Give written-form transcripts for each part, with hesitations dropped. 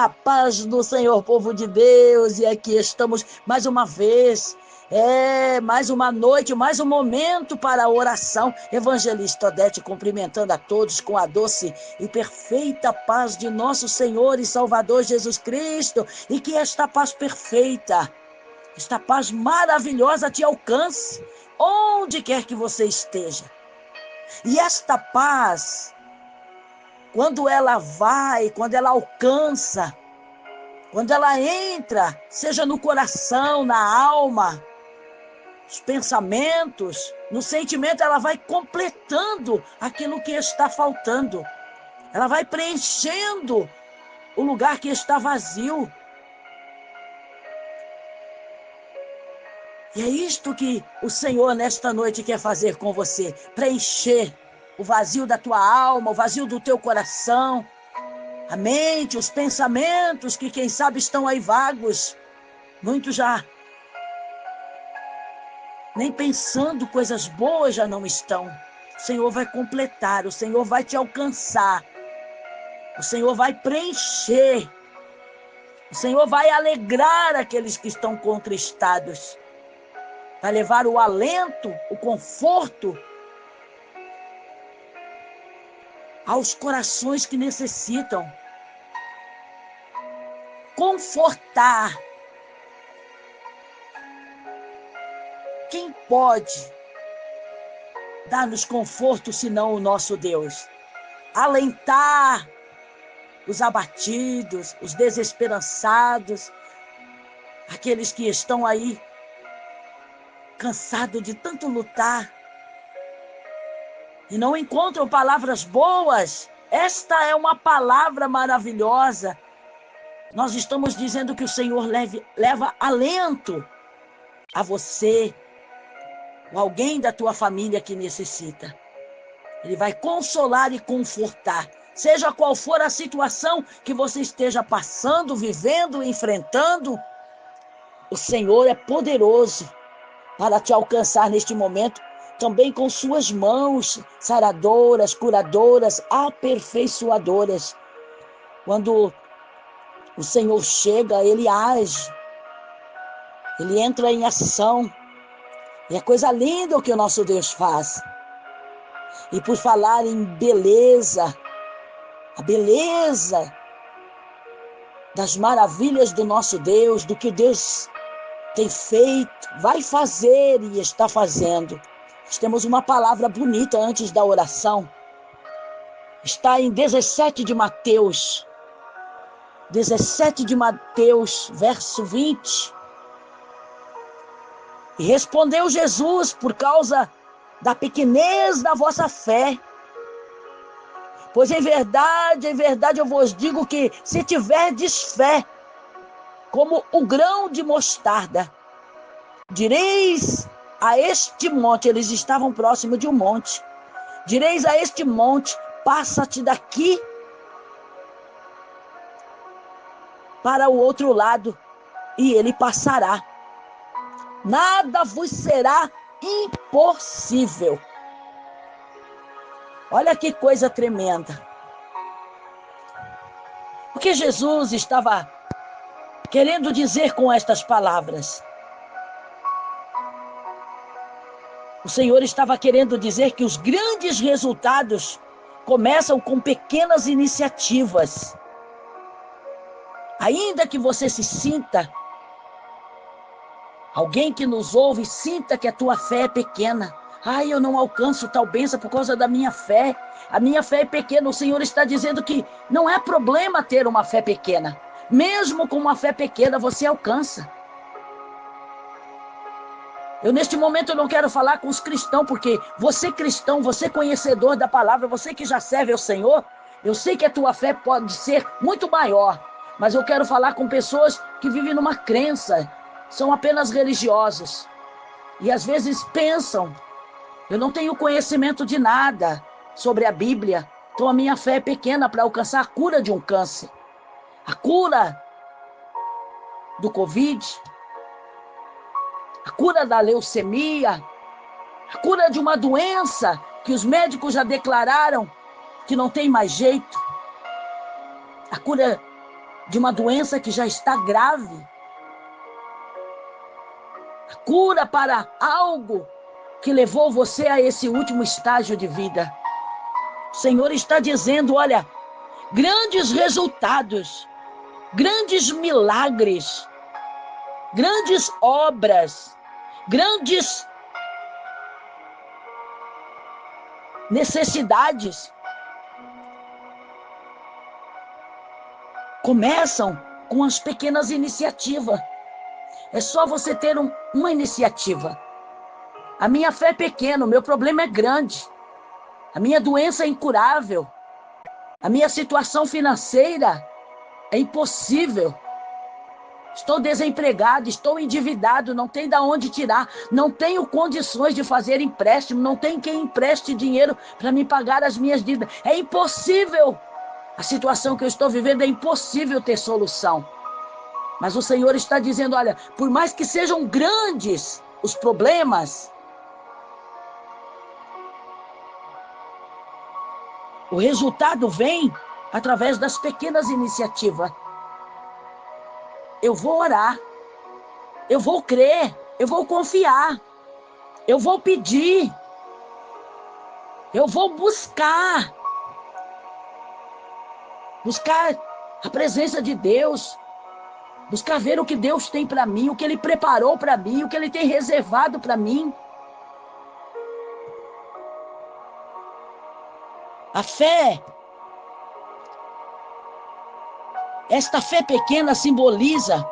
A paz do Senhor, povo de Deus, e aqui estamos mais uma vez, mais uma noite, mais um momento para a oração. Evangelista Odete cumprimentando a todos com a doce e perfeita paz de nosso Senhor e Salvador Jesus Cristo, e que esta paz perfeita, esta paz maravilhosa te alcance, onde quer que você esteja. E esta paz, quando ela alcança, quando ela entra, seja no coração, na alma, nos pensamentos, no sentimento, ela vai completando aquilo que está faltando. Ela vai preenchendo o lugar que está vazio. E é isto que o Senhor nesta noite quer fazer com você, preencher o vazio da tua alma, o vazio do teu coração, a mente, os pensamentos que quem sabe estão aí vagos, muitos já nem pensando coisas boas já não estão. O Senhor vai completar, o Senhor vai te alcançar, o Senhor vai preencher, o Senhor vai alegrar aqueles que estão contristados, vai levar o alento, o conforto aos corações que necessitam, confortar. Quem pode dar-nos conforto senão o nosso Deus? Alentar os abatidos, os desesperançados, aqueles que estão aí cansados de tanto lutar e não encontram palavras boas. Esta é uma palavra maravilhosa. Nós estamos dizendo que o Senhor leva alento a você, ou alguém da tua família que necessita. Ele vai consolar e confortar, seja qual for a situação que você esteja passando, vivendo, enfrentando. O Senhor é poderoso para te alcançar neste momento, também com suas mãos saradoras, curadoras, aperfeiçoadoras. Quando o Senhor chega, Ele age, Ele entra em ação. E é coisa linda o que o nosso Deus faz. E por falar em beleza, a beleza das maravilhas do nosso Deus, do que Deus tem feito, vai fazer e está fazendo. Nós temos uma palavra bonita antes da oração. Está em 17 de Mateus, verso 20. E respondeu Jesus: por causa da pequenez da vossa fé. Pois em verdade eu vos digo que se tiverdes fé, como o grão de mostarda, direis a este monte, eles estavam próximos de um monte, direis a este monte: passa-te daqui para o outro lado, e ele passará. Nada vos será impossível. Olha que coisa tremenda. O que Jesus estava querendo dizer com estas palavras? O Senhor estava querendo dizer que os grandes resultados começam com pequenas iniciativas. Ainda que você se sinta, alguém que nos ouve, sinta que a tua fé é pequena. Ai, eu não alcanço tal bênção por causa da minha fé. A minha fé é pequena. O Senhor está dizendo que não é problema ter uma fé pequena. Mesmo com uma fé pequena, você alcança. Eu, neste momento, eu não quero falar com os cristãos, porque você cristão, você conhecedor da palavra, você que já serve ao Senhor, eu sei que a tua fé pode ser muito maior, mas eu quero falar com pessoas que vivem numa crença, são apenas religiosos, e às vezes pensam: eu não tenho conhecimento de nada sobre a Bíblia, então a minha fé é pequena para alcançar a cura de um câncer, a cura do Covid, a cura da leucemia, a cura de uma doença que os médicos já declararam que não tem mais jeito, a cura de uma doença que já está grave. A cura para algo que levou você a esse último estágio de vida. O Senhor está dizendo, olha, grandes resultados, grandes milagres, grandes obras, grandes necessidades começam com as pequenas iniciativas. É só você ter uma iniciativa. A minha fé é pequena, o meu problema é grande. A minha doença é incurável. A minha situação financeira é impossível. Estou desempregado, estou endividado, não tem de onde tirar, não tenho condições de fazer empréstimo, não tem quem empreste dinheiro para me pagar as minhas dívidas. É impossível. A situação que eu estou vivendo é impossível ter solução. Mas o Senhor está dizendo, olha, por mais que sejam grandes os problemas, o resultado vem através das pequenas iniciativas. Eu vou orar, eu vou crer, eu vou confiar, eu vou pedir, eu vou buscar a presença de Deus, buscar ver o que Deus tem para mim, o que Ele preparou para mim, o que Ele tem reservado para mim. A fé, esta fé pequena simboliza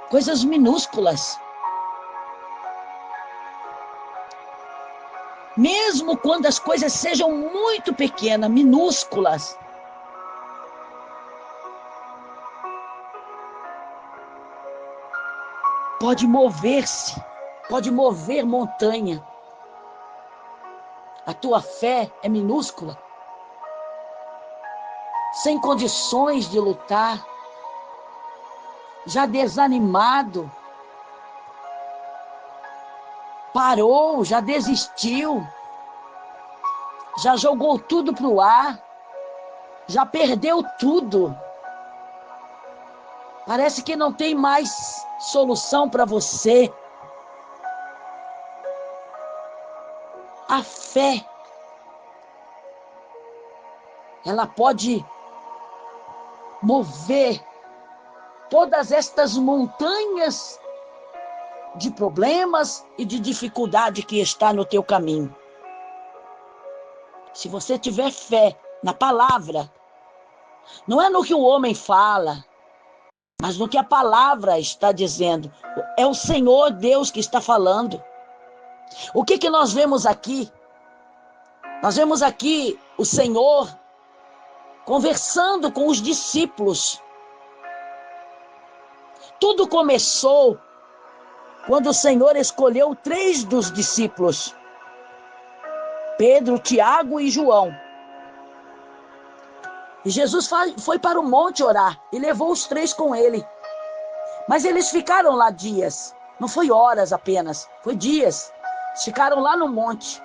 coisas minúsculas. Mesmo quando as coisas sejam muito pequenas, minúsculas, pode mover-se, pode mover montanha. A tua fé é minúscula, sem condições de lutar, já desanimado, parou, já desistiu, já jogou tudo para o ar, já perdeu tudo. Parece que não tem mais solução para você. A fé, ela pode mover todas estas montanhas de problemas e de dificuldade que está no teu caminho. Se você tiver fé na palavra, não é no que o homem fala, mas no que a palavra está dizendo. É o Senhor Deus que está falando. O que nós vemos aqui? Nós vemos aqui o Senhor conversando com os discípulos. Tudo começou quando o Senhor escolheu 3 dos discípulos, Pedro, Tiago e João. E Jesus foi para o monte orar e levou os 3 com ele. Mas eles ficaram lá dias, não foi horas apenas, foi dias. Ficaram lá no monte.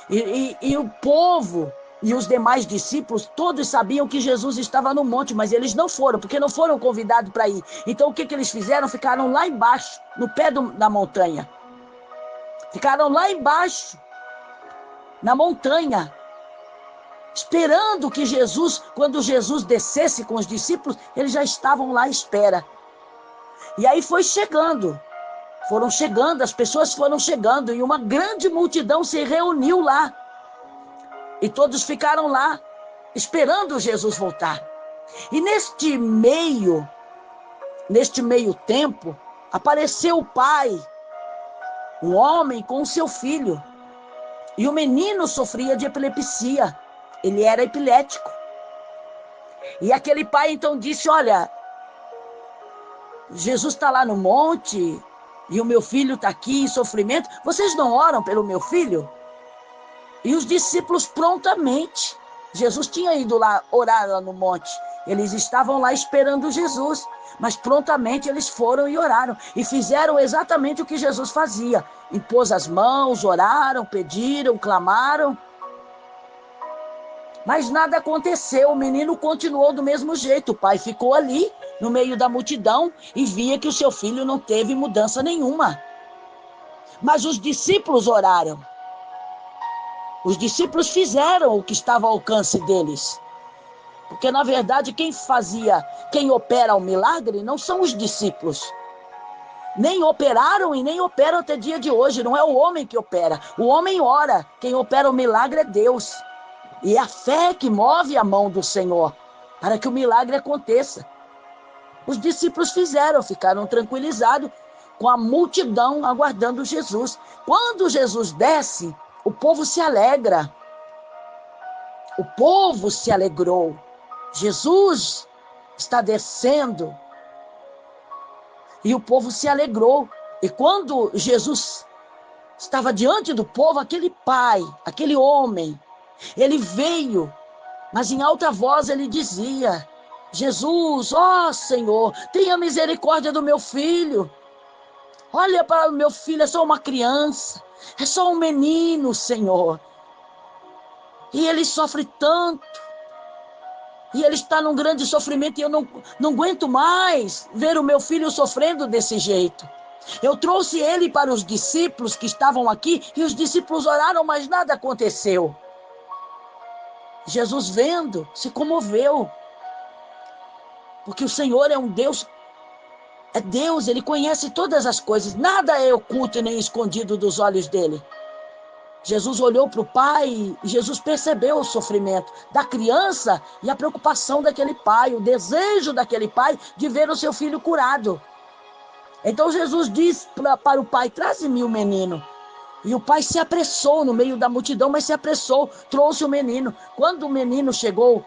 E o povo e os demais discípulos, todos sabiam que Jesus estava no monte, mas eles não foram, porque não foram convidados para ir. Então o que eles fizeram? Ficaram lá embaixo, no pé da montanha. Ficaram lá embaixo, na montanha, esperando que Jesus, quando Jesus descesse com os discípulos, eles já estavam lá à espera. E aí foram chegando, as pessoas foram chegando, e uma grande multidão se reuniu lá. E todos ficaram lá, esperando Jesus voltar. E neste meio tempo, apareceu o pai, um homem com o seu filho. E o menino sofria de epilepsia, ele era epilético. E aquele pai então disse, olha, Jesus está lá no monte, e o meu filho está aqui em sofrimento, vocês não oram pelo meu filho? E os discípulos prontamente, Jesus tinha ido lá orar lá no monte, eles estavam lá esperando Jesus, mas prontamente eles foram e oraram, e fizeram exatamente o que Jesus fazia, impôs as mãos, oraram, pediram, clamaram, Mas nada aconteceu, o menino continuou do mesmo jeito. O pai ficou ali, no meio da multidão, e via que o seu filho não teve mudança nenhuma. Mas os discípulos oraram. Os discípulos fizeram o que estava ao alcance deles. Porque, na verdade, quem opera o milagre não são os discípulos. Nem operaram e nem operam até dia de hoje. Não é o homem que opera. O homem ora. Quem opera o milagre é Deus. E é a fé que move a mão do Senhor para que o milagre aconteça. Os discípulos ficaram tranquilizados com a multidão aguardando Jesus. Quando Jesus desce, o povo se alegra. O povo se alegrou. Jesus está descendo. E o povo se alegrou. E quando Jesus estava diante do povo, aquele pai, aquele homem, ele veio, mas em alta voz ele dizia: Jesus, ó Senhor, tenha misericórdia do meu filho. Olha para o meu filho, é só uma criança, é só um menino, Senhor. E ele sofre tanto. E ele está num grande sofrimento e eu não aguento mais ver o meu filho sofrendo desse jeito. Eu trouxe ele para os discípulos que estavam aqui e os discípulos oraram, mas nada aconteceu. Jesus, vendo, se comoveu. Porque o Senhor é um Deus, Ele conhece todas as coisas. Nada é oculto nem escondido dos olhos dele. Jesus olhou para o pai e Jesus percebeu o sofrimento da criança e a preocupação daquele pai, o desejo daquele pai de ver o seu filho curado. Então Jesus disse para o pai: traze-me o menino. E o pai se apressou no meio da multidão, mas se apressou, trouxe o menino. Quando o menino chegou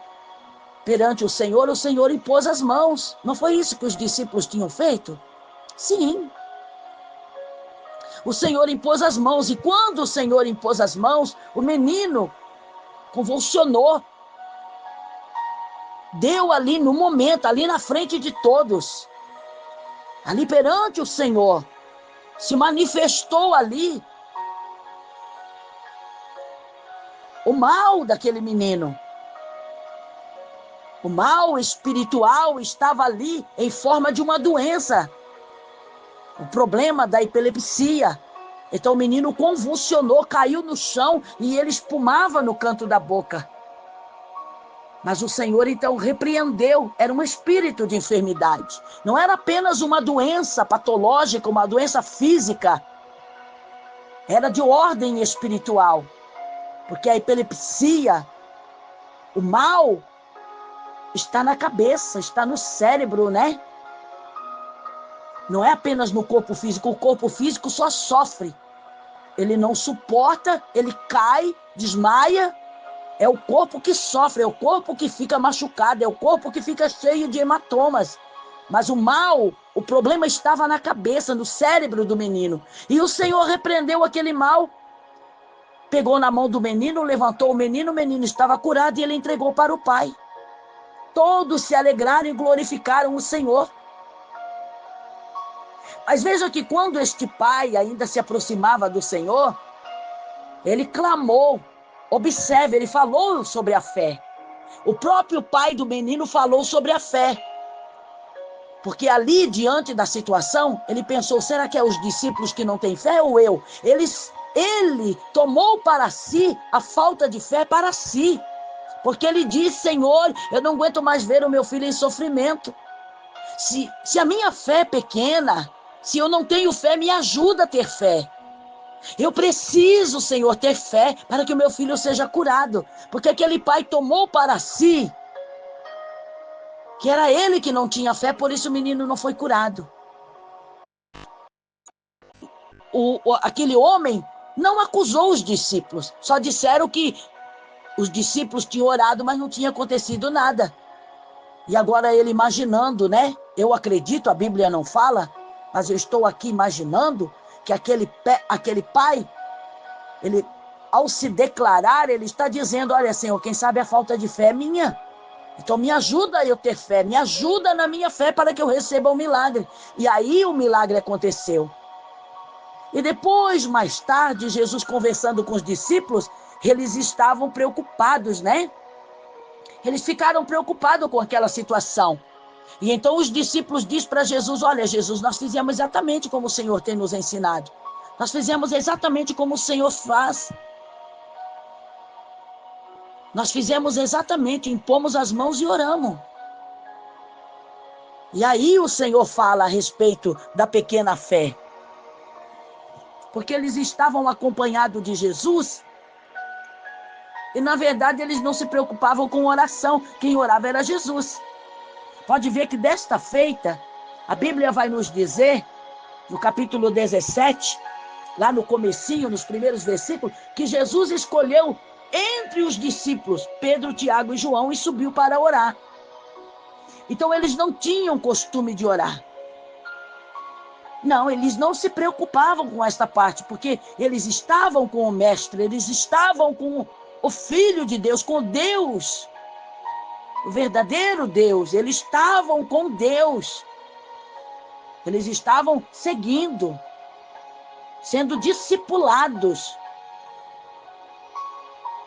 perante o Senhor impôs as mãos. Não foi isso que os discípulos tinham feito? Sim. O Senhor impôs as mãos, e quando o Senhor impôs as mãos, o menino convulsionou. Deu ali no momento, ali na frente de todos. Ali perante o Senhor. Se manifestou ali o mal daquele menino. O mal espiritual estava ali em forma de uma doença. O problema da epilepsia. Então o menino convulsionou, caiu no chão e ele espumava no canto da boca. Mas o Senhor então repreendeu. Era um espírito de enfermidade. Não era apenas uma doença patológica, uma doença física. Era de ordem espiritual. Porque a epilepsia, o mal, está na cabeça, está no cérebro, né? Não é apenas no corpo físico. O corpo físico só sofre. Ele não suporta, ele cai, desmaia. É o corpo que sofre, é o corpo que fica machucado, é o corpo que fica cheio de hematomas. Mas o mal, o problema estava na cabeça, no cérebro do menino. E o Senhor repreendeu aquele mal. Pegou na mão do menino, levantou o menino estava curado e ele entregou para o pai. Todos se alegraram e glorificaram o Senhor. Mas veja que quando este pai ainda se aproximava do Senhor, ele clamou. Observe, ele falou sobre a fé. O próprio pai do menino falou sobre a fé. Porque ali, diante da situação, ele pensou: será que é os discípulos que não têm fé ou eu? Ele tomou para si a falta de fé para si. Porque ele disse: Senhor, eu não aguento mais ver o meu filho em sofrimento. Se a minha fé é pequena, se eu não tenho fé, me ajuda a ter fé. Eu preciso, Senhor, ter fé para que o meu filho seja curado. Porque aquele pai tomou para si que era ele que não tinha fé, por isso o menino não foi curado. Aquele homem não acusou os discípulos, só disseram que os discípulos tinham orado, mas não tinha acontecido nada. E agora ele imaginando, né? Eu acredito, a Bíblia não fala, mas eu estou aqui imaginando que aquele pai, ele, ao se declarar, ele está dizendo: olha, Senhor, quem sabe a falta de fé é minha. Então me ajuda a eu ter fé, me ajuda na minha fé para que eu receba o milagre. E aí o milagre aconteceu. E depois, mais tarde, Jesus conversando com os discípulos, eles estavam preocupados, né? Eles ficaram preocupados com aquela situação. E então os discípulos dizem para Jesus: olha, Jesus, nós fizemos exatamente como o Senhor tem nos ensinado. Nós fizemos exatamente como o Senhor faz. Nós fizemos exatamente, impomos as mãos e oramos. E aí o Senhor fala a respeito da pequena fé. Porque eles estavam acompanhados de Jesus e, na verdade, eles não se preocupavam com oração. Quem orava era Jesus. Pode ver que desta feita, a Bíblia vai nos dizer, no capítulo 17, lá no comecinho, nos primeiros versículos, que Jesus escolheu entre os discípulos Pedro, Tiago e João e subiu para orar. Então eles não tinham costume de orar. Não, eles não se preocupavam com esta parte, porque eles estavam com o Mestre, eles estavam com o Filho de Deus, com Deus, o verdadeiro Deus. Eles estavam com Deus. Eles estavam seguindo, sendo discipulados.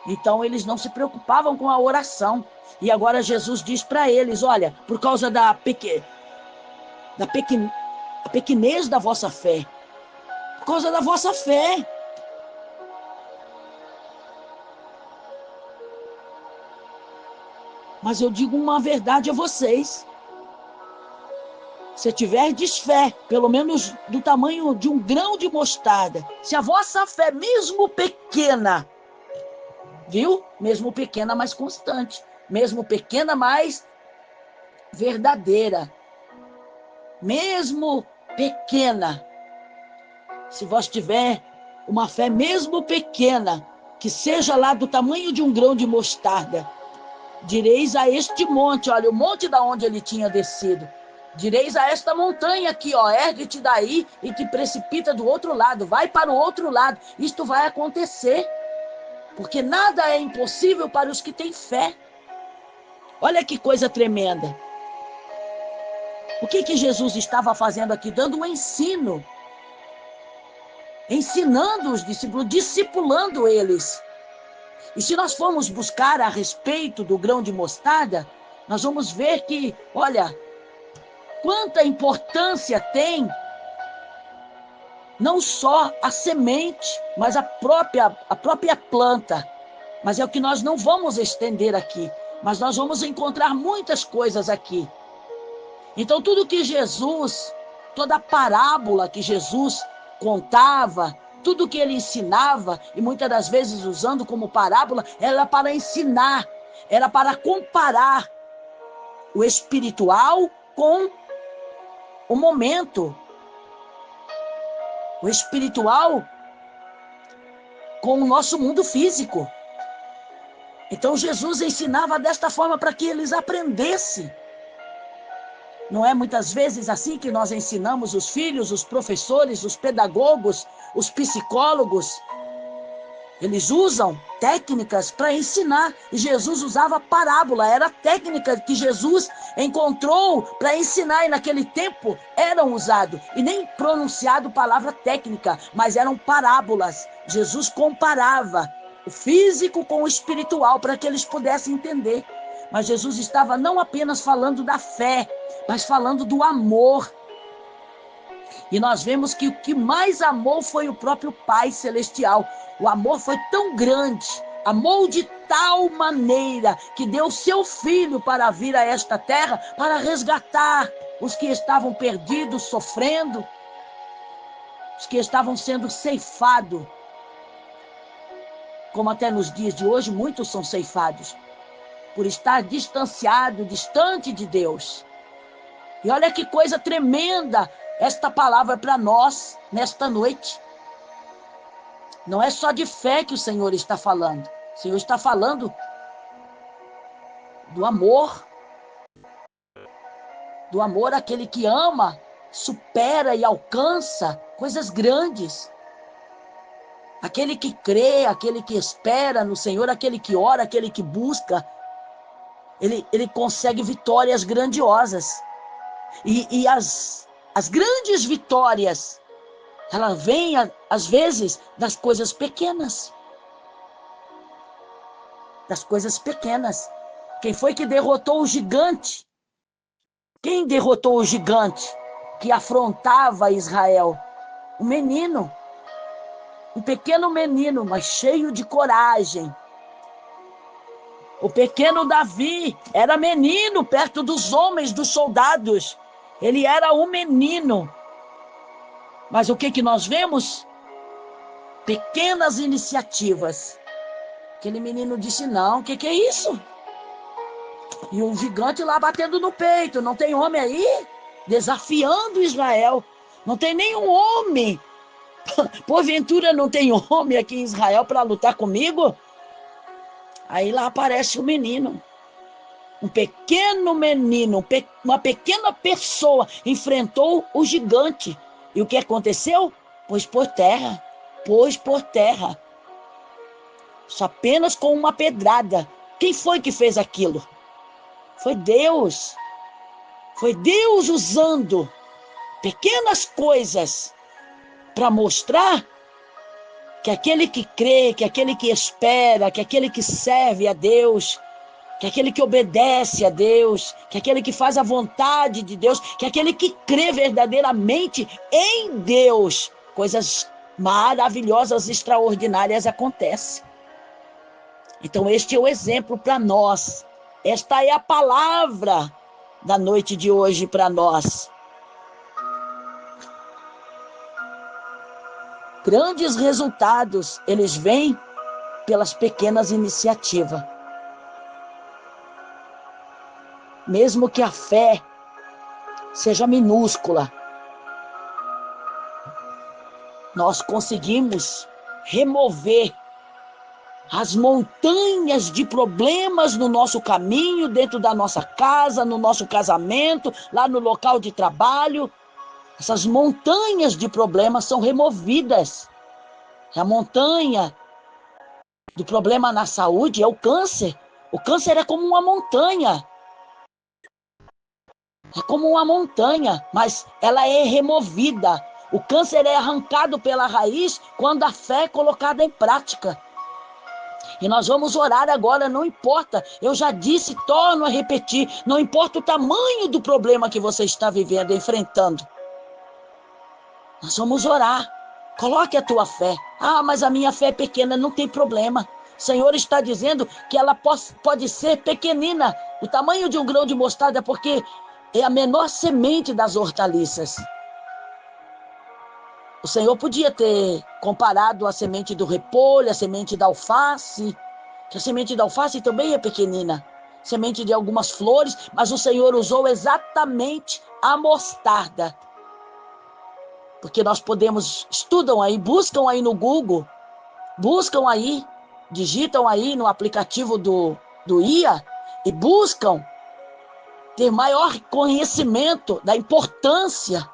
Então eles não se preocupavam com a oração. E agora Jesus diz para eles: olha, por causa da pequenez da vossa fé, por causa da vossa fé. Mas eu digo uma verdade a vocês: se tiverdes fé, pelo menos do tamanho de um grão de mostarda, se a vossa fé, mesmo pequena, viu? Mesmo pequena, mais constante, mesmo pequena, mais verdadeira, mesmo pequena, se vós tiver uma fé mesmo pequena, que seja lá do tamanho de um grão de mostarda, direis a este monte, olha, o monte da onde ele tinha descido, direis a esta montanha aqui, ó, ergue-te daí e te precipita do outro lado, vai para o outro lado. Isto vai acontecer, porque nada é impossível para os que têm fé. Olha que coisa tremenda. O que Jesus estava fazendo aqui? Dando um ensino, ensinando os discípulos, discipulando eles. E se nós formos buscar a respeito do grão de mostarda, nós vamos ver que, olha, quanta importância tem não só a semente, mas a própria planta. Mas é o que nós não vamos estender aqui. Mas nós vamos encontrar muitas coisas aqui. Então tudo que Jesus, toda a parábola que Jesus contava, tudo que ele ensinava, e muitas das vezes usando como parábola, era para ensinar, era para comparar o espiritual com o momento, o espiritual com o nosso mundo físico. Então Jesus ensinava desta forma para que eles aprendessem. Não é muitas vezes assim que nós ensinamos os filhos, os professores, os pedagogos, os psicólogos? Eles usam técnicas para ensinar. E Jesus usava parábola, era a técnica que Jesus encontrou para ensinar. E naquele tempo eram usados. E nem pronunciado palavra técnica, mas eram parábolas. Jesus comparava o físico com o espiritual para que eles pudessem entender. Mas Jesus estava não apenas falando da fé, mas falando do amor. E nós vemos que o que mais amou foi o próprio Pai Celestial. O amor foi tão grande, amou de tal maneira, que deu seu Filho para vir a esta terra, para resgatar os que estavam perdidos, sofrendo, os que estavam sendo ceifados. Como até nos dias de hoje, muitos são ceifados, por estar distanciado, distante de Deus. E olha que coisa tremenda esta palavra para nós nesta noite. Não é só de fé que o Senhor está falando. O Senhor está falando do amor. Do amor àquele que ama, supera e alcança coisas grandes. Aquele que crê, aquele que espera no Senhor, aquele que ora, aquele que busca, ele consegue vitórias grandiosas. E as grandes vitórias, elas vêm, às vezes, das coisas pequenas. Das coisas pequenas. Quem foi que derrotou o gigante? Quem derrotou o gigante que afrontava Israel? Um menino, um pequeno menino, mas cheio de coragem. O pequeno Davi era menino perto dos homens, dos soldados. Ele era um menino. Mas o que nós vemos? Pequenas iniciativas. Aquele menino disse, não, o que é isso? E um gigante lá batendo no peito. Não tem homem aí? Desafiando Israel. Não tem nenhum homem. Porventura não tem homem aqui em Israel para lutar comigo? Aí lá aparece o menino. Um pequeno menino, uma pequena pessoa enfrentou o gigante. E o que aconteceu? Pôs por terra. Pôs por terra. Só apenas com uma pedrada. Quem foi que fez aquilo? Foi Deus. Foi Deus usando pequenas coisas para mostrar que aquele que crê, que aquele que espera, que aquele que serve a Deus, que aquele que obedece a Deus, que aquele que faz a vontade de Deus, que aquele que crê verdadeiramente em Deus, coisas maravilhosas, extraordinárias acontecem. Então este é o exemplo para nós. Esta é a palavra da noite de hoje para nós. Grandes resultados, eles vêm pelas pequenas iniciativas. Mesmo que a fé seja minúscula, nós conseguimos remover as montanhas de problemas no nosso caminho, dentro da nossa casa, no nosso casamento, lá no local de trabalho. Essas montanhas de problemas são removidas. A montanha do problema na saúde é o câncer. O câncer é como uma montanha. É como uma montanha, mas ela é removida. O câncer é arrancado pela raiz quando a fé é colocada em prática. E nós vamos orar agora, não importa, eu já disse, torno a repetir, não importa o tamanho do problema que você está vivendo, enfrentando. Nós vamos orar, coloque a tua fé. Ah, mas a minha fé é pequena, não tem problema. O Senhor está dizendo que ela pode ser pequenina, o tamanho de um grão de mostarda, porque é a menor semente das hortaliças. O Senhor podia ter comparado a semente do repolho, a semente da alface, que a semente da alface também é pequenina, semente de algumas flores, mas o Senhor usou exatamente a mostarda. Porque nós podemos, estudam aí, buscam aí no Google, buscam aí, digitam aí no aplicativo do IA e buscam ter maior conhecimento da importância,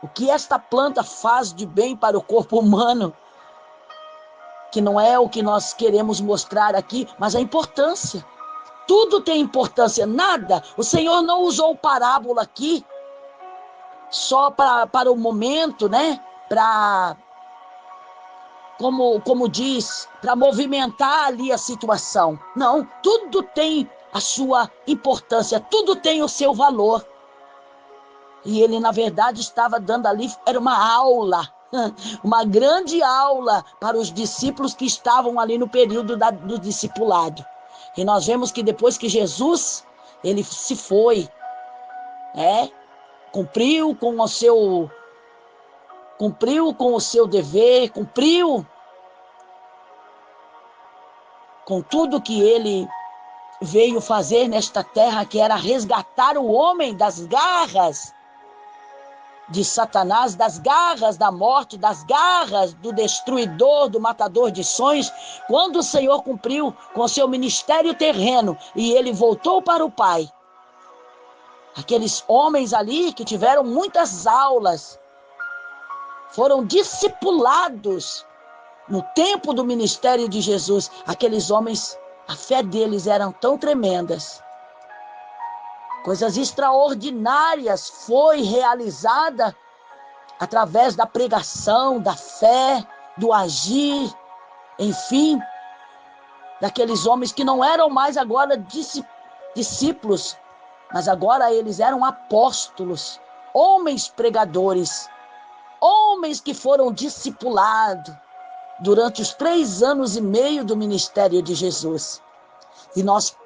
o que esta planta faz de bem para o corpo humano, que não é o que nós queremos mostrar aqui, mas a importância. Tudo tem importância, nada. O Senhor não usou parábola aqui só para o momento, né? Para, como diz, para movimentar ali a situação. Não, tudo tem a sua importância, tudo tem o seu valor. E ele, na verdade, estava dando ali, era uma aula, uma grande aula para os discípulos que estavam ali no período do discipulado. E nós vemos que depois que Jesus, ele se foi, cumpriu com o seu dever, cumpriu com tudo que ele veio fazer nesta terra, que era resgatar o homem das garras de Satanás, das garras da morte, das garras do destruidor, do matador de sonhos. Quando o Senhor cumpriu com seu ministério terreno e ele voltou para o Pai, aqueles homens ali que tiveram muitas aulas, foram discipulados no tempo do ministério de Jesus. Aqueles homens, a fé deles eram tão tremendas. Coisas extraordinárias foi realizada através da pregação, da fé, do agir, enfim. daqueles homens que não eram mais agora discípulos, mas agora eles eram apóstolos, homens pregadores, homens que foram discipulados durante os 3 anos e meio do ministério de Jesus. E nós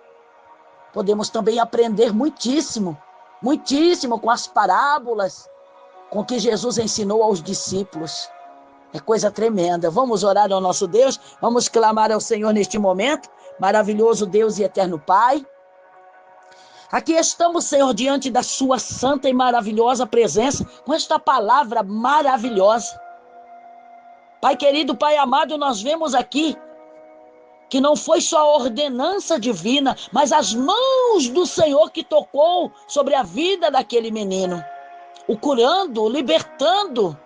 podemos também aprender muitíssimo, muitíssimo com as parábolas, com que Jesus ensinou aos discípulos. É coisa tremenda. Vamos orar ao nosso Deus, vamos clamar ao Senhor neste momento. Maravilhoso Deus e eterno Pai, aqui estamos, Senhor, diante da sua santa e maravilhosa presença, com esta palavra maravilhosa. Pai querido, Pai amado, nós vemos aqui que não foi só a ordenança divina, mas as mãos do Senhor que tocou sobre a vida daquele menino, o curando, o libertando.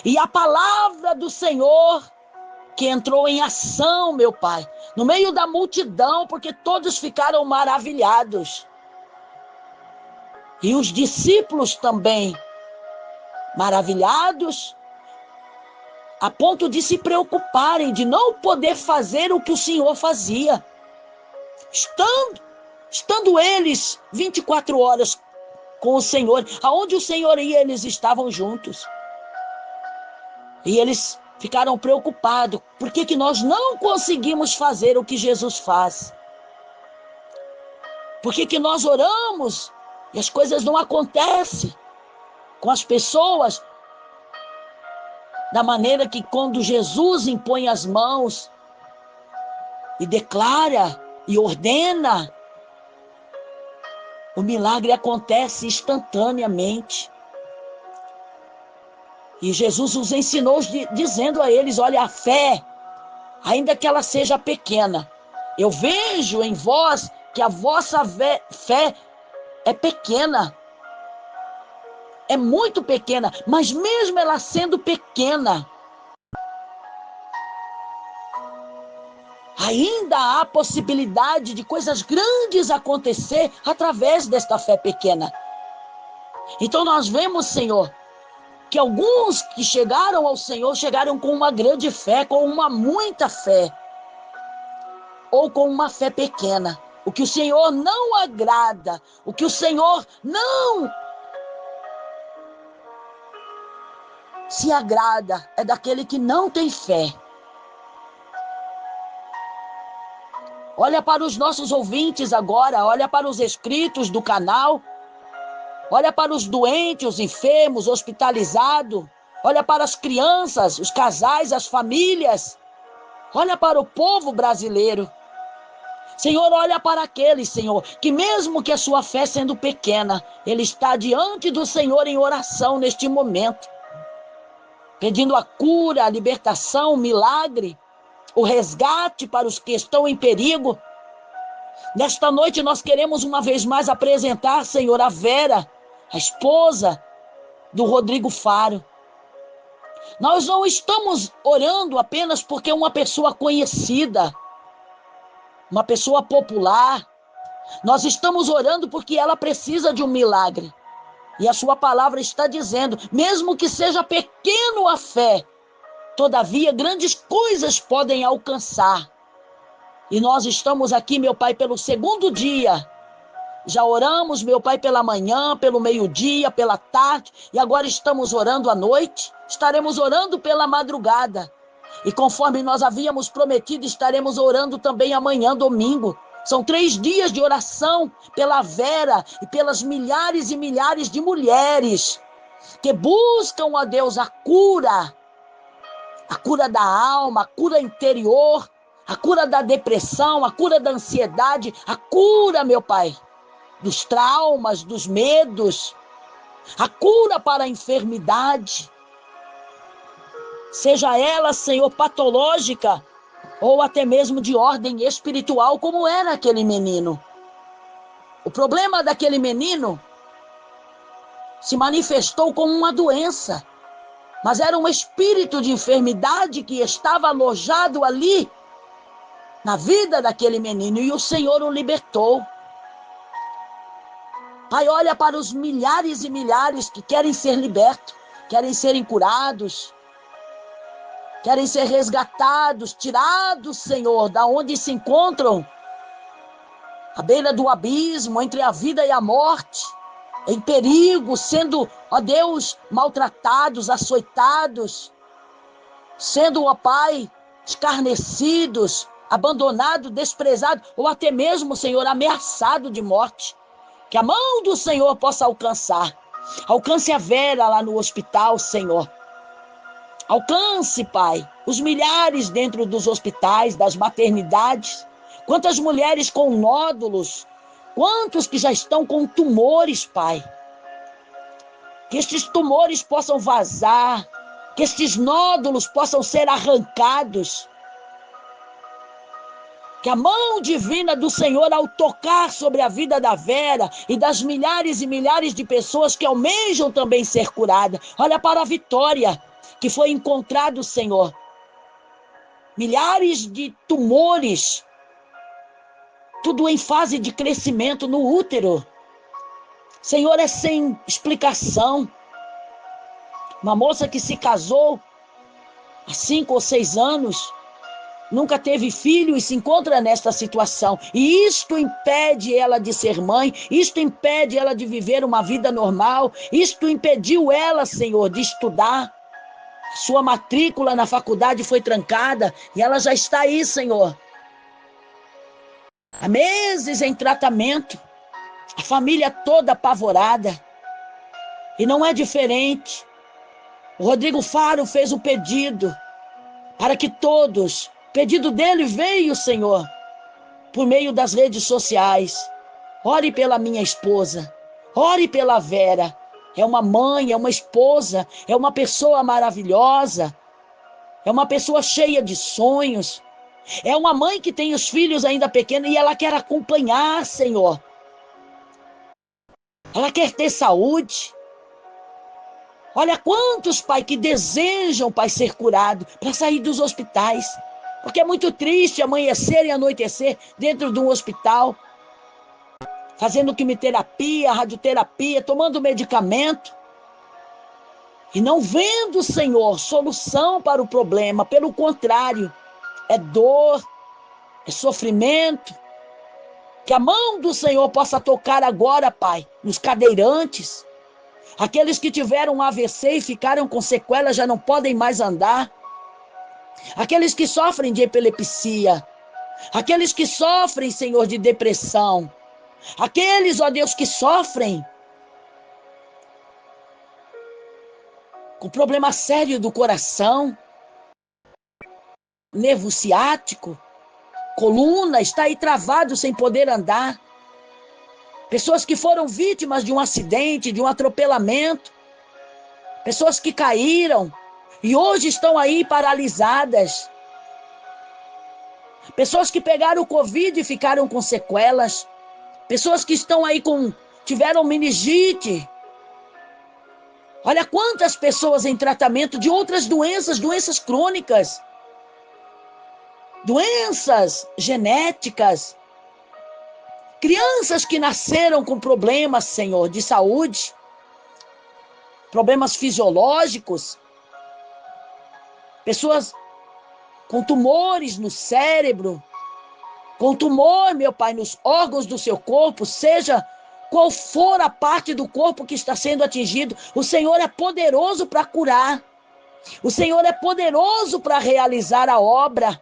E a palavra do Senhor que entrou em ação, meu Pai, no meio da multidão, porque todos ficaram maravilhados. E os discípulos também, maravilhados, a ponto de se preocuparem, de não poder fazer o que o Senhor fazia. Estando eles 24 horas com o Senhor, aonde o Senhor ia, eles estavam juntos. E eles ficaram preocupados. Por que nós não conseguimos fazer o que Jesus faz? Por que nós oramos e as coisas não acontecem com as pessoas da maneira que quando Jesus impõe as mãos e declara e ordena, o milagre acontece instantaneamente. E Jesus os ensinou dizendo a eles, olha, a fé, ainda que ela seja pequena, eu vejo em vós que a vossa fé é pequena, é muito pequena, mas mesmo ela sendo pequena, ainda há possibilidade de coisas grandes acontecer através desta fé pequena. Então nós vemos, Senhor, que alguns que chegaram ao Senhor, chegaram com uma grande fé, com uma muita fé, ou com uma fé pequena. O que o Senhor não agrada, o que o Senhor não se agrada, é daquele que não tem fé. Olha para os nossos ouvintes agora, olha para os inscritos do canal, olha para os doentes, os enfermos, hospitalizados. Olha para as crianças, os casais, as famílias. Olha para o povo brasileiro. Senhor, olha para aqueles, Senhor, que mesmo que a sua fé sendo pequena, ele está diante do Senhor em oração neste momento, pedindo a cura, a libertação, o milagre, o resgate para os que estão em perigo. Nesta noite nós queremos uma vez mais apresentar, Senhor, a Vera, a esposa do Rodrigo Faro. Nós não estamos orando apenas porque é uma pessoa conhecida, uma pessoa popular. Nós estamos orando porque ela precisa de um milagre. E a sua palavra está dizendo, mesmo que seja pequeno a fé, todavia grandes coisas podem alcançar. E nós estamos aqui, meu Pai, pelo segundo dia. Já oramos, meu Pai, pela manhã, pelo meio-dia, pela tarde, e agora estamos orando à noite, estaremos orando pela madrugada. E conforme nós havíamos prometido, estaremos orando também amanhã, domingo. São 3 dias de oração pela Vera e pelas milhares e milhares de mulheres que buscam a Deus a cura da alma, a cura interior, a cura da depressão, a cura da ansiedade, a cura, meu Pai, dos traumas, dos medos, a cura para a enfermidade, seja ela, Senhor, patológica ou até mesmo de ordem espiritual, como era aquele menino. O problema daquele menino se manifestou como uma doença, mas era um espírito de enfermidade que estava alojado ali na vida daquele menino, e o Senhor o libertou. Pai, olha para os milhares e milhares que querem ser libertos, querem serem curados, querem ser resgatados, tirados, Senhor, da onde se encontram, à beira do abismo, entre a vida e a morte, em perigo, sendo, ó Deus, maltratados, açoitados, sendo, ó Pai, escarnecidos, abandonados, desprezados, ou até mesmo, Senhor, ameaçado de morte. Que a mão do Senhor possa alcançar. Alcance a Vera lá no hospital, Senhor. Alcance, Pai, os milhares dentro dos hospitais, das maternidades. Quantas mulheres com nódulos, quantos que já estão com tumores, Pai. Que estes tumores possam vazar, que estes nódulos possam ser arrancados. Que a mão divina do Senhor, ao tocar sobre a vida da Vera e das milhares e milhares de pessoas que almejam também ser curadas. Olha para a Vitória, que foi encontrado, Senhor. Milhares de tumores, tudo em fase de crescimento no útero. Senhor, é sem explicação. Uma moça que se casou há 5 ou 6 anos, nunca teve filho e se encontra nesta situação. E isto impede ela de ser mãe, isto impede ela de viver uma vida normal, isto impediu ela, Senhor, de estudar. Sua matrícula na faculdade foi trancada e ela já está aí, Senhor, há meses em tratamento, a família toda apavorada. E não é diferente. O Rodrigo Faro fez o pedido para que todos, o pedido dele veio, Senhor, por meio das redes sociais. Ore pela minha esposa, ore pela Vera. É uma mãe, é uma esposa, é uma pessoa maravilhosa, é uma pessoa cheia de sonhos. É uma mãe que tem os filhos ainda pequenos e ela quer acompanhar, Senhor. Ela quer ter saúde. Olha quantos, Pai, que desejam, Pai, ser curado para sair dos hospitais. Porque é muito triste amanhecer e anoitecer dentro de um hospital, fazendo quimioterapia, radioterapia, tomando medicamento. E não vendo, Senhor, solução para o problema. Pelo contrário, é dor, é sofrimento. Que a mão do Senhor possa tocar agora, Pai, nos cadeirantes. Aqueles que tiveram um AVC e ficaram com sequelas já não podem mais andar. Aqueles que sofrem de epilepsia. Aqueles que sofrem, Senhor, de depressão. Aqueles, ó Deus, que sofrem com problema sério do coração, nervo ciático, coluna, está aí travado sem poder andar. Pessoas que foram vítimas de um acidente, de um atropelamento. Pessoas que caíram e hoje estão aí paralisadas. Pessoas que pegaram o Covid e ficaram com sequelas. Pessoas que estão aí tiveram meningite. Olha quantas pessoas em tratamento de outras doenças, doenças crônicas, doenças genéticas. Crianças que nasceram com problemas, Senhor, de saúde, problemas fisiológicos, pessoas com tumores no cérebro, com tumor, meu Pai, nos órgãos do seu corpo, seja qual for a parte do corpo que está sendo atingido, o Senhor é poderoso para curar, o Senhor é poderoso para realizar a obra.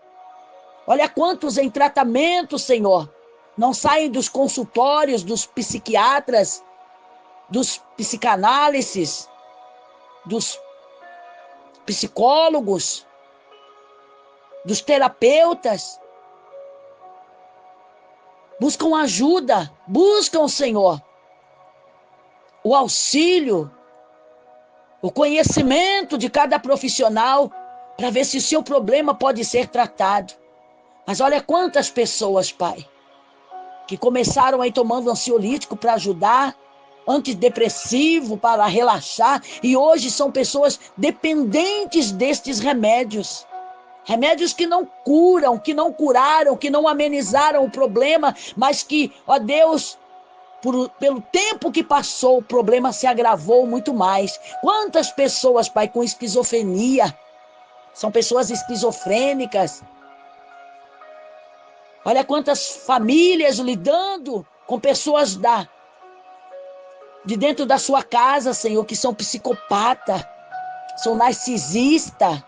Olha quantos em tratamento, Senhor, não saem dos consultórios dos psiquiatras, dos psicanálises, dos psicólogos, dos terapeutas. Buscam ajuda, buscam, Senhor, o auxílio, o conhecimento de cada profissional para ver se o seu problema pode ser tratado. Mas olha quantas pessoas, Pai, que começaram aí tomando ansiolítico para ajudar, antidepressivo para relaxar, e hoje são pessoas dependentes destes remédios. Remédios que não curam, que não curaram, que não amenizaram o problema, mas que, ó Deus, pelo tempo que passou, o problema se agravou muito mais. Quantas pessoas, Pai, com esquizofrenia, São pessoas esquizofrênicas. Olha quantas famílias lidando com pessoas de dentro da sua casa, Senhor, que são psicopata, são narcisista,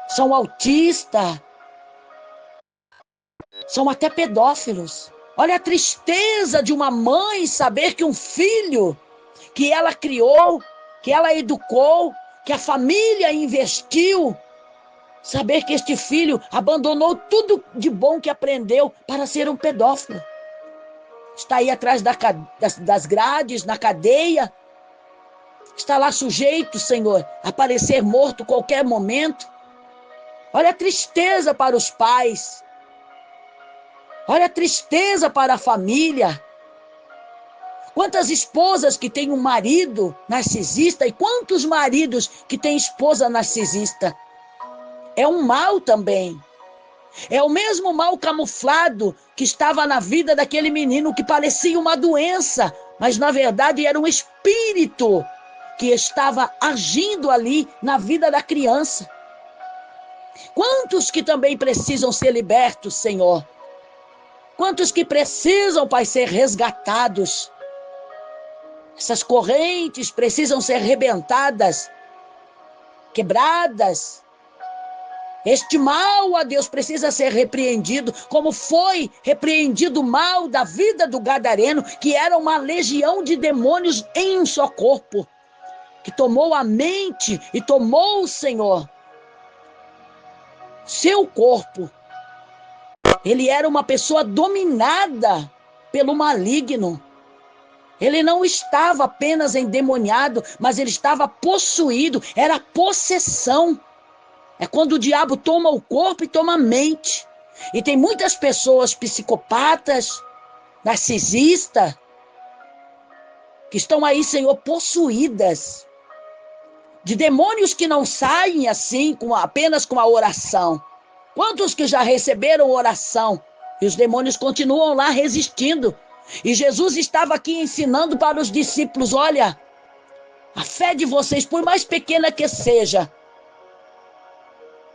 são autista, são até pedófilos. Olha a tristeza de uma mãe saber que um filho que ela criou, que ela educou, que a família investiu, saber que este filho abandonou tudo de bom que aprendeu para ser um pedófilo. Está aí atrás das grades, na cadeia. Está lá sujeito, Senhor, a parecer morto a qualquer momento. Olha a tristeza para os pais. Olha a tristeza para a família. Quantas esposas que têm um marido narcisista e quantos maridos que têm esposa narcisista. É um mal também. É o mesmo mal camuflado que estava na vida daquele menino que parecia uma doença, mas na verdade era um espírito que estava agindo ali na vida da criança. Quantos que também precisam ser libertos, Senhor? Quantos que precisam, Pai, ser resgatados? Essas correntes precisam ser rebentadas, quebradas. Este mal, ó Deus, precisa ser repreendido, como foi repreendido o mal da vida do gadareno, que era uma legião de demônios em um só corpo, que tomou a mente e tomou, Senhor, seu corpo. Ele era uma pessoa dominada pelo maligno. Ele não estava apenas endemoniado, mas ele estava possuído, era possessão. É quando o diabo toma o corpo e toma a mente. E tem muitas pessoas psicopatas, narcisistas, que estão aí, Senhor, possuídas de demônios que não saem assim, apenas com a oração. Quantos que já receberam oração e os demônios continuam lá resistindo? E Jesus estava aqui ensinando para os discípulos, olha, a fé de vocês, por mais pequena que seja,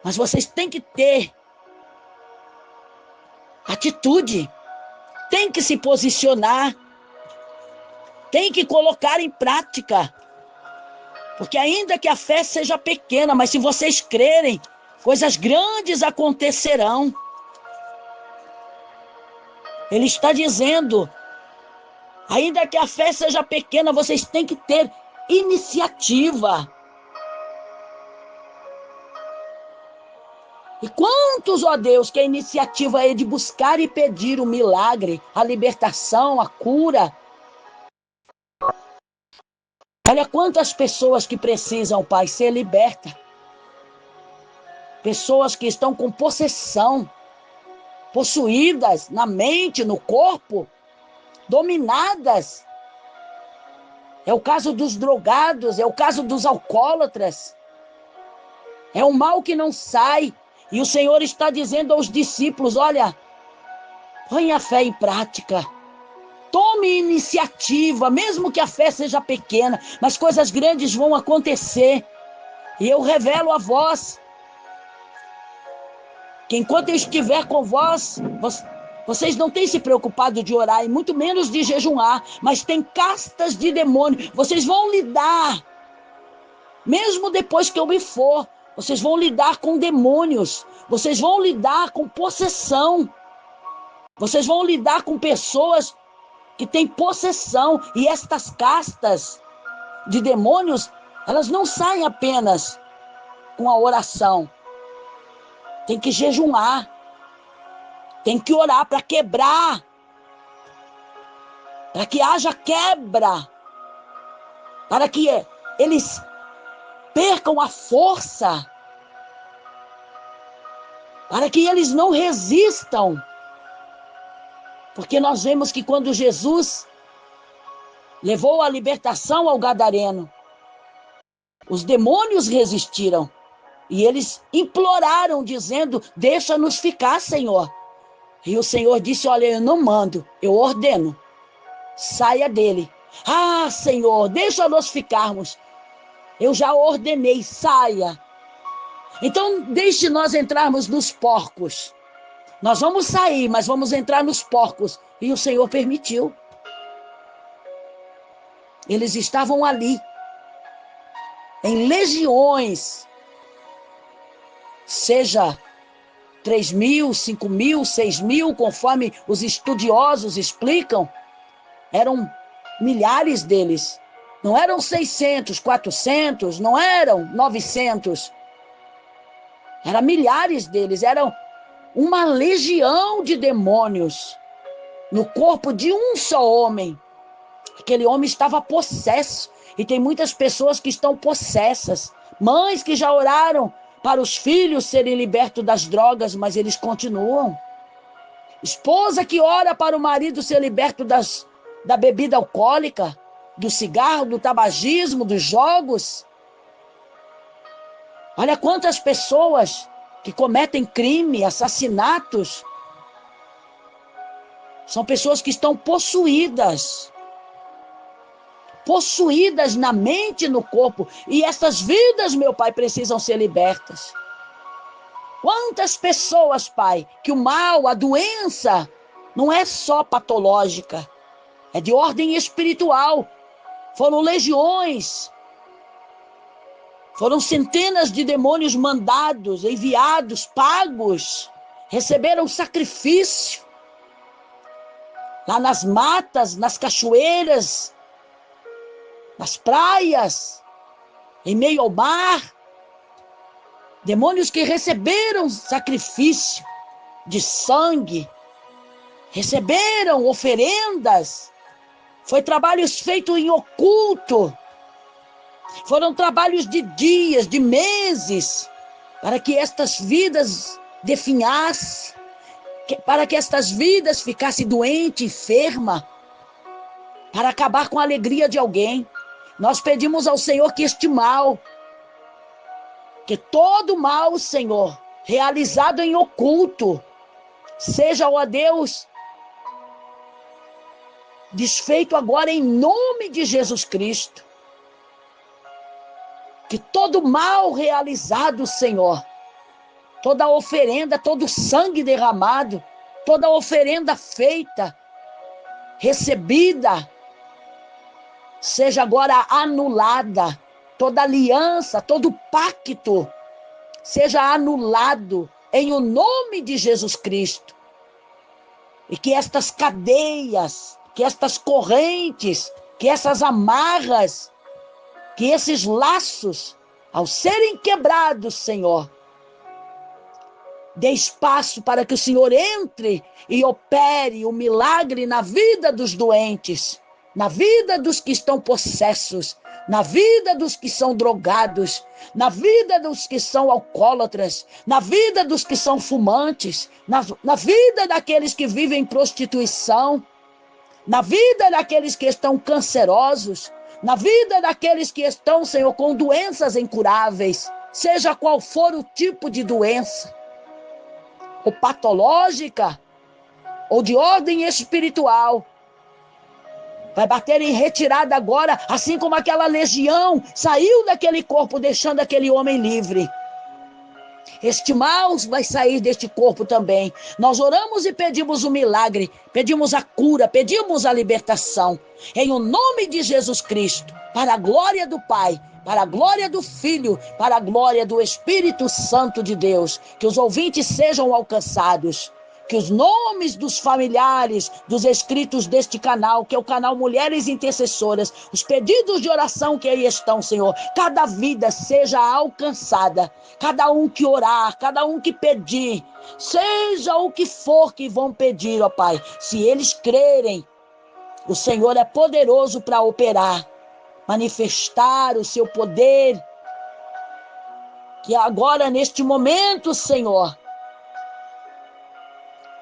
mas vocês têm que ter atitude, têm que se posicionar, têm que colocar em prática. Porque ainda que a fé seja pequena, mas se vocês crerem, coisas grandes acontecerão. Ele está dizendo, ainda que a fé seja pequena, vocês têm que ter iniciativa. E quantos, ó Deus, que a iniciativa é de buscar e pedir o milagre, a libertação, a cura. Olha quantas pessoas que precisam, Pai, ser libertas. Pessoas que estão com possessão, possuídas na mente, no corpo, dominadas. É o caso dos drogados, é o caso dos alcoólatras. É um mal que não sai. E o Senhor está dizendo aos discípulos, olha, põe a fé em prática. Tome iniciativa, mesmo que a fé seja pequena, mas coisas grandes vão acontecer. E eu revelo a vós que enquanto eu estiver com vós, vocês não têm se preocupado de orar, e muito menos de jejuar, mas tem castas de demônio. Vocês vão lidar, mesmo depois que eu me for, vocês vão lidar com demônios, vocês vão lidar com possessão, vocês vão lidar com pessoas que têm possessão, e estas castas de demônios, elas não saem apenas com a oração. Tem que jejuar, tem que orar para quebrar, para que haja quebra, para que eles percam a força, para que eles não resistam. Porque nós vemos que quando Jesus levou a libertação ao gadareno, os demônios resistiram. E eles imploraram, dizendo, deixa-nos ficar, Senhor. E o Senhor disse, olha, eu não mando, eu ordeno. Saia dele. Ah, Senhor, deixa-nos ficarmos. Eu já ordenei, saia. Então, deixe nós entrarmos nos porcos. Nós vamos sair, mas vamos entrar nos porcos. E o Senhor permitiu. Eles estavam ali, em legiões, seja 3.000, 5.000, 6.000, conforme os estudiosos explicam, eram milhares deles. Não eram 600, 400, não eram 900. Eram milhares deles, eram uma legião de demônios no corpo de um só homem. Aquele homem estava possesso. E tem muitas pessoas que estão possessas. Mães que já oraram para os filhos serem libertos das drogas, mas eles continuam. Esposa que ora para o marido ser liberto da bebida alcoólica, do cigarro, do tabagismo, dos jogos. Olha quantas pessoas que cometem crime, assassinatos. São pessoas que estão possuídas na mente e no corpo. E essas vidas, meu Pai, precisam ser libertas. Quantas pessoas, Pai, que o mal, a doença, não é só patológica, é de ordem espiritual. Foram legiões, foram centenas de demônios mandados, enviados, pagos, receberam sacrifício. Lá nas matas, nas cachoeiras, nas praias, em meio ao mar, demônios que receberam sacrifício de sangue, receberam oferendas, foi trabalhos feitos em oculto, foram trabalhos de dias, de meses, para que estas vidas definhassem, para que estas vidas ficassem doentes, enfermas, para acabar com a alegria de alguém. Nós pedimos ao Senhor que este mal, que todo mal, Senhor, realizado em oculto, seja, ó Deus, desfeito agora em nome de Jesus Cristo. Que todo mal realizado, Senhor, toda oferenda, todo sangue derramado, toda oferenda feita, recebida, seja agora anulada. Toda aliança, todo pacto, seja anulado em o nome de Jesus Cristo. E que estas cadeias, que estas correntes, que essas amarras, que esses laços, ao serem quebrados, Senhor, dê espaço para que o Senhor entre e opere o milagre na vida dos doentes, na vida dos que estão possessos, na vida dos que são drogados, na vida dos que são alcoólatras, na vida dos que são fumantes, na vida daqueles que vivem em prostituição, na vida daqueles que estão cancerosos, na vida daqueles que estão, Senhor, com doenças incuráveis, seja qual for o tipo de doença, ou patológica, ou de ordem espiritual, vai bater em retirada agora, assim como aquela legião saiu daquele corpo, deixando aquele homem livre. Este mal vai sair deste corpo também. Nós oramos e pedimos o milagre, pedimos a cura, pedimos a libertação. Em o nome de Jesus Cristo, para a glória do Pai, para a glória do Filho, para a glória do Espírito Santo de Deus. Que os ouvintes sejam alcançados. Que os nomes dos familiares, dos inscritos deste canal, que é o canal Mulheres Intercessoras, os pedidos de oração que aí estão, Senhor, cada vida seja alcançada, cada um que orar, cada um que pedir, seja o que for que vão pedir, ó Pai, se eles crerem, o Senhor é poderoso para operar, manifestar o seu poder, que agora, neste momento, Senhor,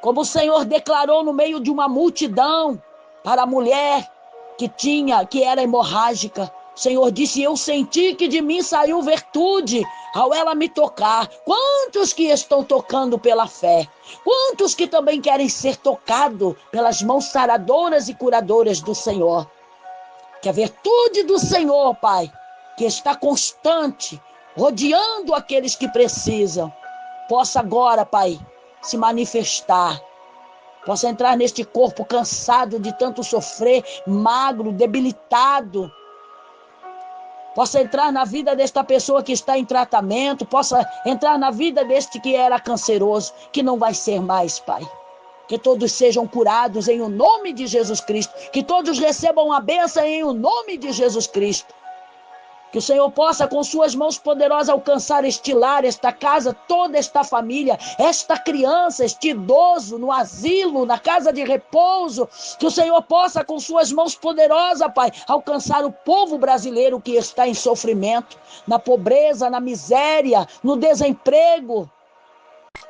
como o Senhor declarou no meio de uma multidão para a mulher que era hemorrágica, o Senhor disse: eu senti que de mim saiu virtude ao ela me tocar. Quantos que estão tocando pela fé? Quantos que também querem ser tocados pelas mãos saradoras e curadoras do Senhor? Que a virtude do Senhor, Pai, que está constante, rodeando aqueles que precisam, possa agora, Pai, se manifestar, possa entrar neste corpo cansado de tanto sofrer, magro, debilitado, possa entrar na vida desta pessoa que está em tratamento, possa entrar na vida deste que era canceroso, que não vai ser mais, Pai. Que todos sejam curados em o nome de Jesus Cristo, que todos recebam a bênção em o nome de Jesus Cristo. Que o Senhor possa, com suas mãos poderosas, alcançar este lar, esta casa, toda esta família, esta criança, este idoso, no asilo, na casa de repouso. Que o Senhor possa, com suas mãos poderosas, Pai, alcançar o povo brasileiro que está em sofrimento, na pobreza, na miséria, no desemprego,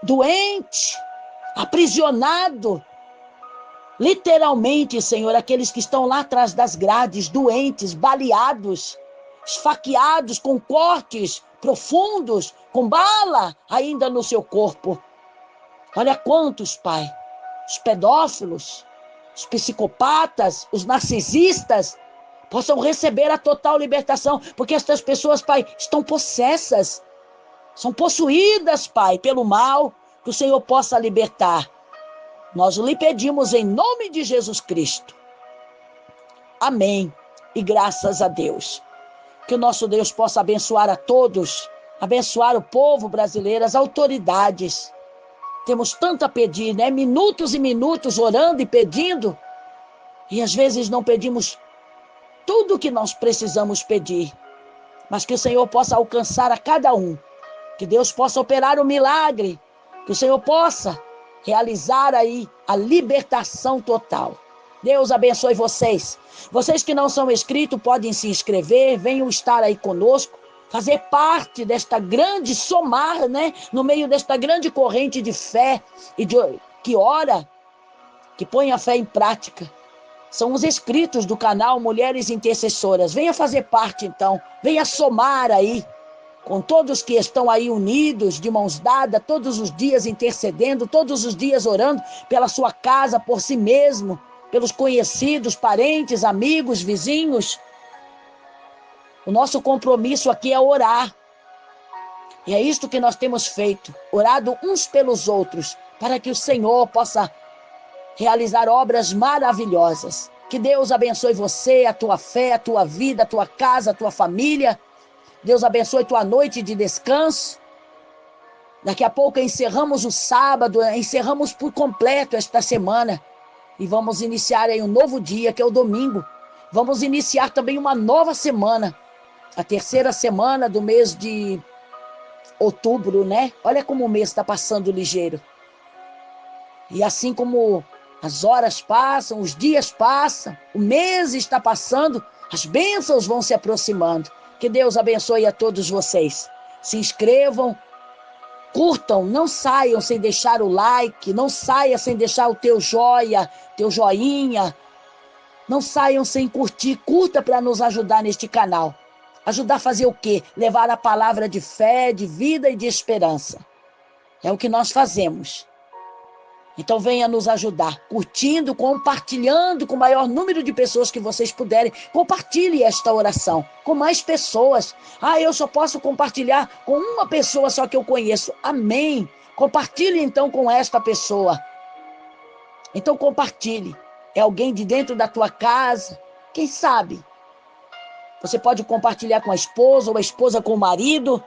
doente, aprisionado. Literalmente, Senhor, aqueles que estão lá atrás das grades, doentes, baleados, esfaqueados com cortes profundos, com bala ainda no seu corpo. Olha quantos, Pai, os pedófilos, os psicopatas, os narcisistas, possam receber a total libertação, porque estas pessoas, Pai, estão possessas, são possuídas, Pai, pelo mal, que o Senhor possa libertar. Nós lhe pedimos em nome de Jesus Cristo. Amém. E graças a Deus. Que o nosso Deus possa abençoar a todos, abençoar o povo brasileiro, as autoridades. Temos tanto a pedir, né? Minutos e minutos orando e pedindo, e às vezes não pedimos tudo o que nós precisamos pedir, mas que o Senhor possa alcançar a cada um, que Deus possa operar o milagre, que o Senhor possa realizar aí a libertação total. Deus abençoe vocês. Vocês que não são inscritos podem se inscrever, venham estar aí conosco, fazer parte desta grande somar, né? No meio desta grande corrente de fé e que ora, que põe a fé em prática. São os inscritos do canal Mulheres Intercessoras. Venha fazer parte então, venha somar aí com todos que estão aí unidos, de mãos dadas, todos os dias intercedendo, todos os dias orando pela sua casa, por si mesmo, pelos conhecidos, parentes, amigos, vizinhos. O nosso compromisso aqui é orar. E é isto que nós temos feito, orado uns pelos outros, para que o Senhor possa realizar obras maravilhosas. Que Deus abençoe você, a tua fé, a tua vida, a tua casa, a tua família. Deus abençoe tua noite de descanso. Daqui a pouco encerramos o sábado, encerramos por completo esta semana. E vamos iniciar aí um novo dia, que é o domingo. Vamos iniciar também uma nova semana. A terceira semana do mês de outubro, né? Olha como o mês está passando ligeiro. E assim como as horas passam, os dias passam, o mês está passando, as bênçãos vão se aproximando. Que Deus abençoe a todos vocês. Se inscrevam, curtam, não saiam sem deixar o like, não saia sem deixar o teu joia, teu joinha. Não saiam sem curtir, curta para nos ajudar neste canal. Ajudar a fazer o quê? Levar a palavra de fé, de vida e de esperança. É o que nós fazemos. Então venha nos ajudar, curtindo, compartilhando com o maior número de pessoas que vocês puderem. Compartilhe esta oração com mais pessoas. Eu só posso compartilhar com uma pessoa só que eu conheço. Amém. Compartilhe então com esta pessoa. Então compartilhe. É alguém de dentro da tua casa. Quem sabe? Você pode compartilhar com a esposa, ou a esposa com o marido,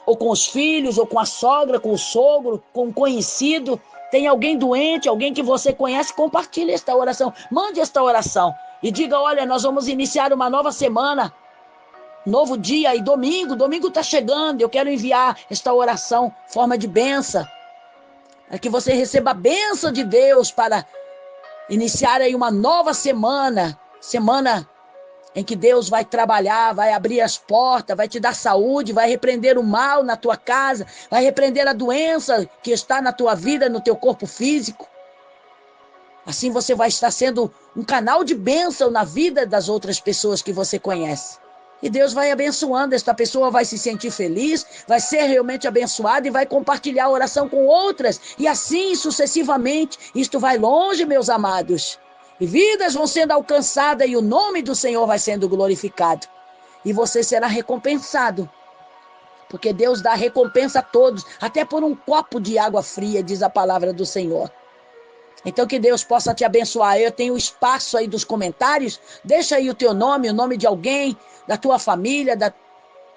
ou com os filhos, ou com a sogra, com o sogro, com um conhecido. Tem alguém doente, alguém que você conhece, compartilhe esta oração. Mande esta oração e diga, olha, nós vamos iniciar uma nova semana, novo dia, e domingo está chegando, eu quero enviar esta oração, forma de bênção, para que você receba a bênção de Deus para iniciar aí uma nova semana em que Deus vai trabalhar, vai abrir as portas, vai te dar saúde, vai repreender o mal na tua casa, vai repreender a doença que está na tua vida, no teu corpo físico. Assim você vai estar sendo um canal de bênção na vida das outras pessoas que você conhece. E Deus vai abençoando, esta pessoa vai se sentir feliz, vai ser realmente abençoada e vai compartilhar a oração com outras. E assim sucessivamente, isto vai longe, meus amados. E vidas vão sendo alcançadas e o nome do Senhor vai sendo glorificado. e você será recompensado. Porque Deus dá recompensa a todos, até por um copo de água fria, diz a palavra do Senhor. Então que Deus possa te abençoar. Eu tenho espaço aí dos comentários, deixa aí o teu nome, o nome de alguém, da tua família,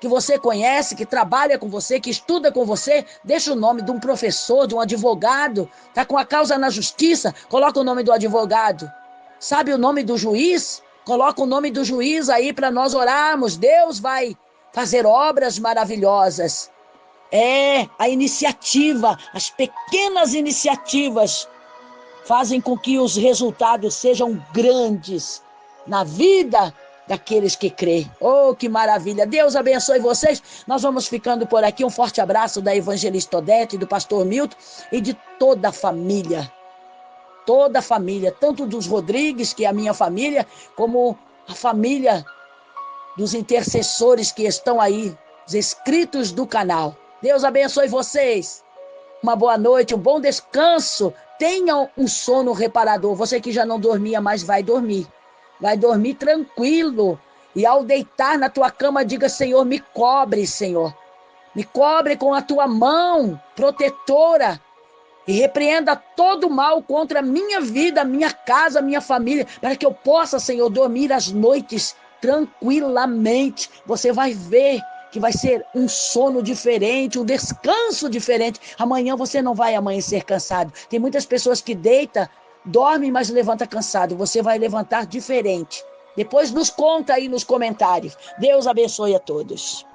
que você conhece, que trabalha com você, que estuda com você, deixa o nome de um professor, de um advogado, está com a causa na justiça, coloca o nome do advogado. Sabe o nome do juiz? Coloca o nome do juiz aí para nós orarmos. Deus vai fazer obras maravilhosas. A iniciativa, as pequenas iniciativas fazem com que os resultados sejam grandes na vida daqueles que creem. Oh, que maravilha! Deus abençoe vocês. Nós vamos ficando por aqui. Um forte abraço da evangelista Odete, do pastor Milton e de toda a família. Toda a família, tanto dos Rodrigues, que é a minha família, como a família dos intercessores que estão aí, os inscritos do canal. Deus abençoe vocês. Uma boa noite, um bom descanso. Tenham um sono reparador. Você que já não dormia mais, vai dormir. Vai dormir tranquilo. E ao deitar na tua cama, diga: Senhor, me cobre, Senhor. Me cobre com a tua mão protetora. E repreenda todo o mal contra a minha vida, a minha casa, a minha família, para que eu possa, Senhor, dormir as noites tranquilamente. Você vai ver que vai ser um sono diferente, um descanso diferente. Amanhã você não vai amanhecer cansado. Tem muitas pessoas que deitam, dormem, mas levanta cansado. Você vai levantar diferente. Depois nos conta aí nos comentários. Deus abençoe a todos.